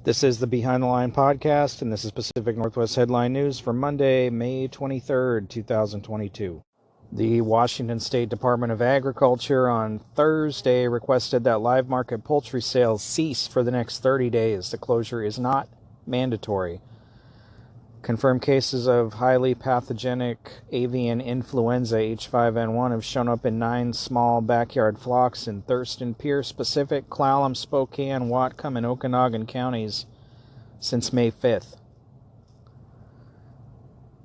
This is the Behind the Line podcast, and this is Pacific Northwest Headline News for Monday, May 23rd, 2022. The Washington State Department of Agriculture on Thursday requested that live market poultry sales cease for the next 30 days. The closure is not mandatory. Confirmed cases of highly pathogenic avian influenza H5N1 have shown up in 9 small backyard flocks in Thurston, Pierce, Pacific, Clallam, Spokane, Whatcom, and Okanogan counties since May 5th.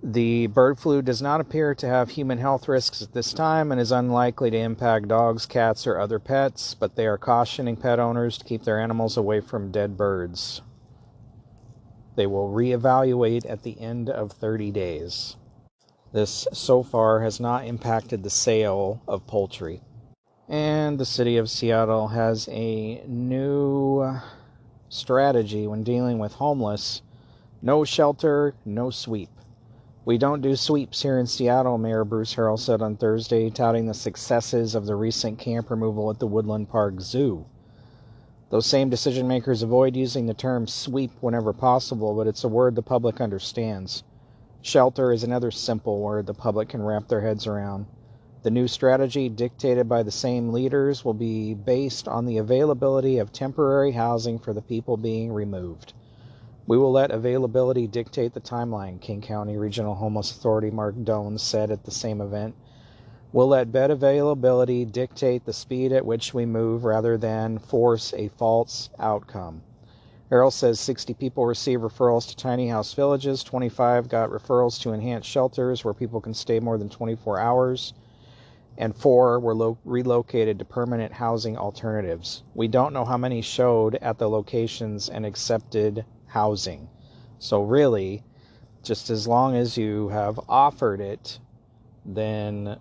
The bird flu does not appear to have human health risks at this time and is unlikely to impact dogs, cats, or other pets, but they are cautioning pet owners to keep their animals away from dead birds. They will reevaluate at the end of 30 days. This, so far, has not impacted the sale of poultry. And the city of Seattle has a new strategy when dealing with homeless. No shelter, no sweep. We don't do sweeps here in Seattle, Mayor Bruce Harrell said on Thursday, touting the successes of the recent camp removal at the Woodland Park Zoo. Those same decision makers avoid using the term sweep whenever possible, but it's a word the public understands. Shelter is another simple word the public can wrap their heads around. The new strategy, dictated by the same leaders, will be based on the availability of temporary housing for the people being removed. We will let availability dictate the timeline, King County Regional Homeless Authority Mark Doan said at the same event. We'll let bed availability dictate the speed at which we move rather than force a false outcome. Harrell says 60 people receive referrals to tiny house villages, 25 got referrals to enhanced shelters where people can stay more than 24 hours, and 4 were relocated to permanent housing alternatives. We don't know how many showed at the locations and accepted housing. So really, just as long as you have offered it, then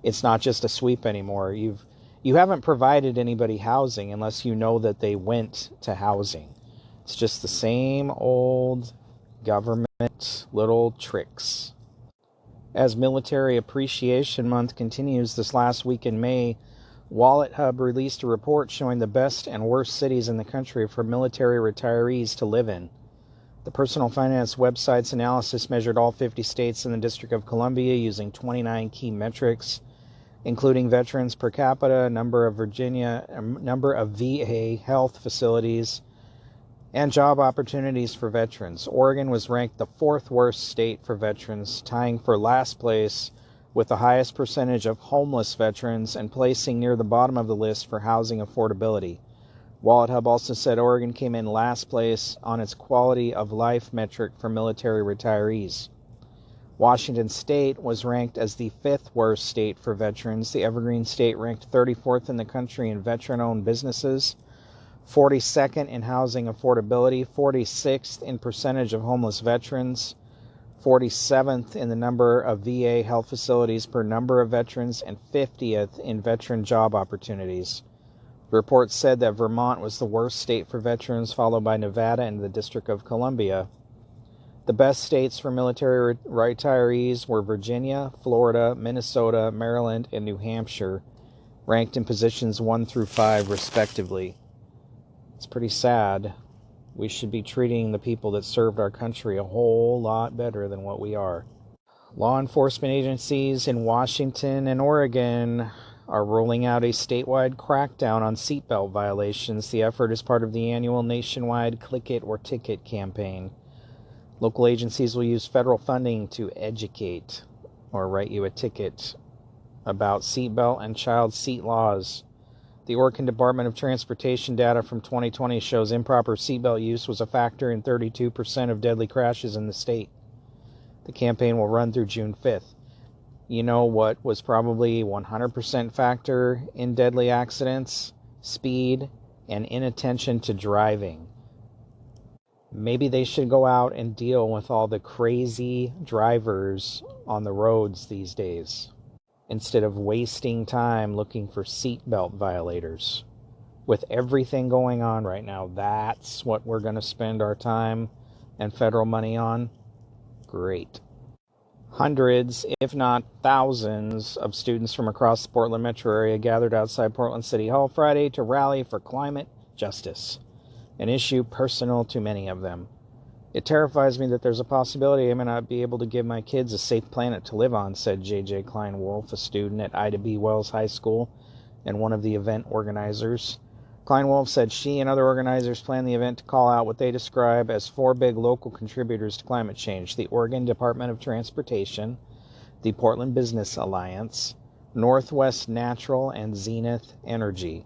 it's not just a sweep anymore. You haven't provided anybody housing unless you know that they went to housing. It's just the same old government little tricks. As Military Appreciation Month continues this last week in May, Wallet Hub released a report showing the best and worst cities in the country for military retirees to live in. The personal finance website's analysis measured all 50 states and the District of Columbia using 29 key metrics, including veterans per capita, number of VA health facilities, and job opportunities for veterans. Oregon was ranked the 4th worst state for veterans, tying for last place with the highest percentage of homeless veterans and placing near the bottom of the list for housing affordability. Wallet Hub also said Oregon came in last place on its quality of life metric for military retirees. Washington State was ranked as the 5th worst state for veterans. The Evergreen State ranked 34th in the country in veteran-owned businesses, 42nd in housing affordability, 46th in percentage of homeless veterans, 47th in the number of VA health facilities per number of veterans, and 50th in veteran job opportunities. The report said that Vermont was the worst state for veterans, followed by Nevada and the District of Columbia. The best states for military retirees were Virginia, Florida, Minnesota, Maryland, and New Hampshire, ranked in positions 1 through 5 respectively. It's pretty sad. We should be treating the people that served our country a whole lot better than what we are. Law enforcement agencies in Washington and Oregon are rolling out a statewide crackdown on seatbelt violations. The effort is part of the annual nationwide Click It or Ticket campaign. Local agencies will use federal funding to educate or write you a ticket about seatbelt and child seat laws. The Oregon Department of Transportation data from 2020 shows improper seatbelt use was a factor in 32% of deadly crashes in the state. The campaign will run through June 5th. You know what was probably 100% factor in deadly accidents? Speed and inattention to driving. Maybe they should go out and deal with all the crazy drivers on the roads these days, instead of wasting time looking for seatbelt violators. With everything going on right now, that's what we're going to spend our time and federal money on? Great. Hundreds, if not thousands, of students from across the Portland metro area gathered outside Portland City Hall Friday to rally for climate justice. an issue personal to many of them. It terrifies me that there's a possibility I may not be able to give my kids a safe planet to live on, said J.J. Klein Wolf, a student at Ida B. Wells High School and one of the event organizers. Klein Wolf said she and other organizers planned the event to call out what they describe as 4 big local contributors to climate change: the Oregon Department of Transportation, the Portland Business Alliance, Northwest Natural, and Zenith Energy.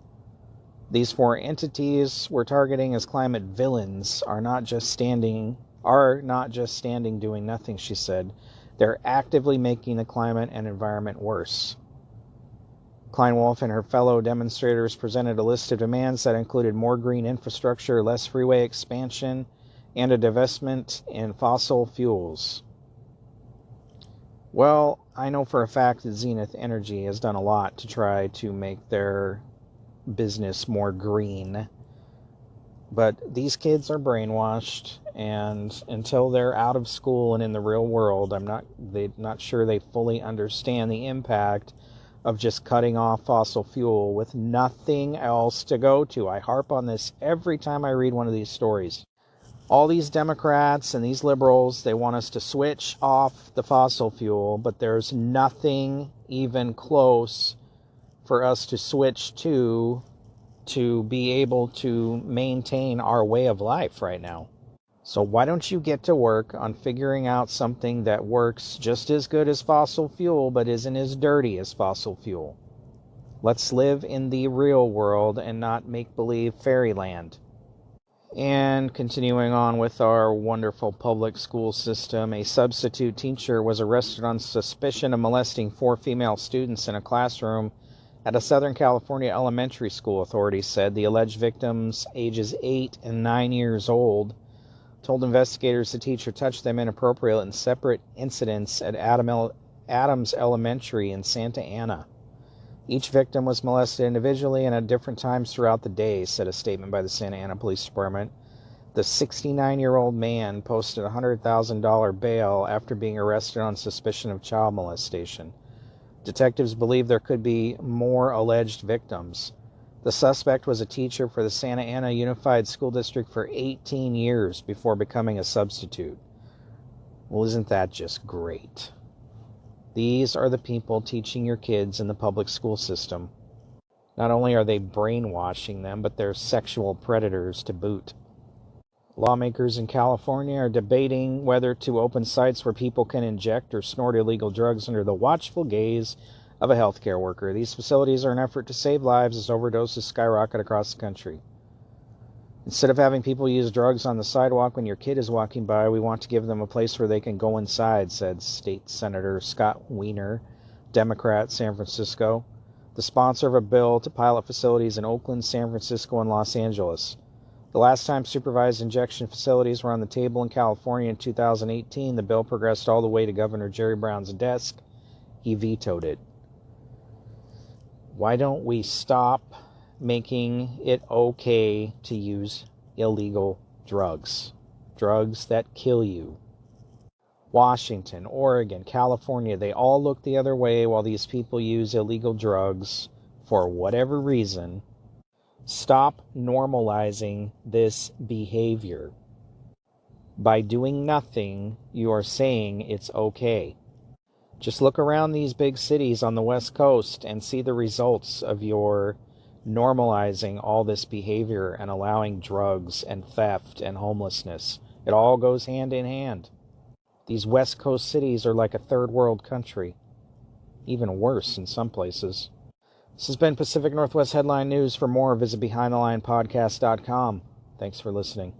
These 4 entities we're targeting as climate villains are not just standing doing nothing, she said. They're actively making the climate and environment worse. Klein Wolf and her fellow demonstrators presented a list of demands that included more green infrastructure, less freeway expansion, and a divestment in fossil fuels. Well, I know for a fact that Zenith Energy has done a lot to try to make their business more green, but these kids are brainwashed, and until they're out of school and in the real world, I'm not sure they fully understand the impact of just cutting off fossil fuel with nothing else to go to. I harp on this every time I read one of these stories. All these Democrats and these liberals, they want us to switch off the fossil fuel, but there's nothing even close for us to switch to be able to maintain our way of life right now. So why don't you get to work on figuring out something that works just as good as fossil fuel but isn't as dirty as fossil fuel? Let's live in the real world and not make-believe fairyland. And continuing on with our wonderful public school system, a substitute teacher was arrested on suspicion of molesting 4 female students in a classroom at a Southern California elementary school, authorities said. The alleged victims, ages 8 and 9 years old, told investigators the teacher touched them inappropriately in separate incidents at Adams Elementary in Santa Ana. Each victim was molested individually and at different times throughout the day, said a statement by the Santa Ana Police Department. The 69-year-old man posted a $100,000 bail after being arrested on suspicion of child molestation. Detectives believe there could be more alleged victims. The suspect was a teacher for the Santa Ana Unified School District for 18 years before becoming a substitute. Well, isn't that just great? These are the people teaching your kids in the public school system. Not only are they brainwashing them, but they're sexual predators to boot. Lawmakers in California are debating whether to open sites where people can inject or snort illegal drugs under the watchful gaze of a healthcare worker. These facilities are an effort to save lives as overdoses skyrocket across the country. Instead of having people use drugs on the sidewalk when your kid is walking by, we want to give them a place where they can go inside, said State Senator Scott Wiener, Democrat, San Francisco, the sponsor of a bill to pilot facilities in Oakland, San Francisco, and Los Angeles. The last time supervised injection facilities were on the table in California in 2018, the bill progressed all the way to Governor Jerry Brown's desk. He vetoed it. Why don't we stop making it okay to use illegal drugs? Drugs that kill you. Washington, Oregon, California, they all look the other way while these people use illegal drugs for whatever reason. Stop normalizing this behavior. By doing nothing, you are saying it's okay. Just look around these big cities on the West Coast and see the results of your normalizing all this behavior and allowing drugs and theft and homelessness. It all goes hand in hand. These West Coast cities are like a third world country. Even worse in some places. This has been Pacific Northwest Headline News. For more, visit BehindTheLinePodcast.com. Thanks for listening.